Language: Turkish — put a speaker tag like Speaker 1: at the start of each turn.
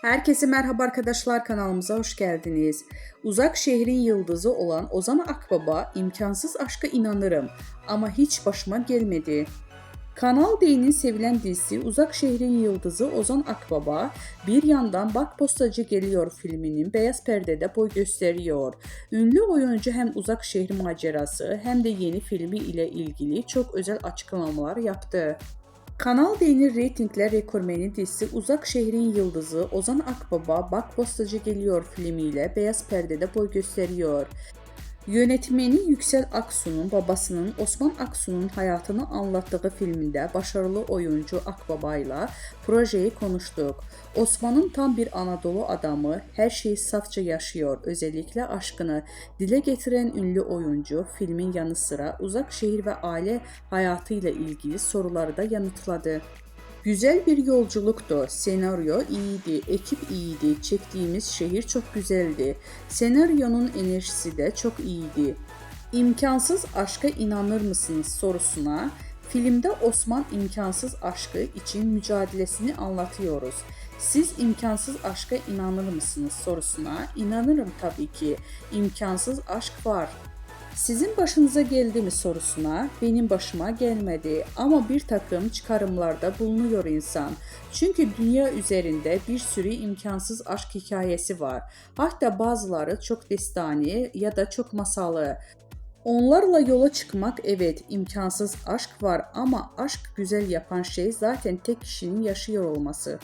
Speaker 1: Herkese merhaba arkadaşlar, kanalımıza hoş geldiniz. Uzak şehrin yıldızı olan Ozan Akbaba imkansız aşka inanırım ama hiç başıma gelmedi. Kanal D'nin sevilen dizisi Uzak Şehrin Yıldızı Ozan Akbaba bir yandan Bak Postacı Geliyor filminin beyaz perdede boy gösteriyor. Ünlü oyuncu hem Uzak Şehir macerası hem de yeni filmi ile ilgili çok özel açıklamalar yaptı. Kanal D'nin reytingler rekormeni dizisi Uzak Şehrin Yıldızı Ozan Akbaba Bak Postacı Geliyor filmiyle beyaz perdede boy gösteriyor. Yönetmeni Yüksel Aksu'nun babasının Osman Aksu'nun hayatını anlattığı filminde başarılı oyuncu Akbaba ile projeyi konuştuk. Osman'ın tam bir Anadolu adamı, her şeyi safça yaşıyor, özellikle aşkını dile getiren ünlü oyuncu filmin yanı sıra uzak şehir ve aile hayatıyla ilgili soruları da yanıtladı. Güzel bir yolculuktu. Senaryo iyiydi, ekip iyiydi, çektiğimiz şehir çok güzeldi. Senaryonun enerjisi de çok iyiydi. İmkansız aşka inanır mısınız sorusuna, filmde Osman imkansız aşkı için mücadelesini anlatıyoruz. Siz imkansız aşka inanır mısınız sorusuna, inanırım tabii ki. İmkansız aşk var. Sizin başınıza geldi mi sorusuna, benim başıma gelmedi ama bir takım çıkarımlarda bulunuyor insan. Çünkü dünya üzerinde bir sürü imkansız aşk hikayesi var. Hatta bazıları çok destani ya da çok masalı. Onlarla yola çıkmak, evet, imkansız aşk var ama aşk güzel yapan şey zaten tek kişinin yaşıyor olması.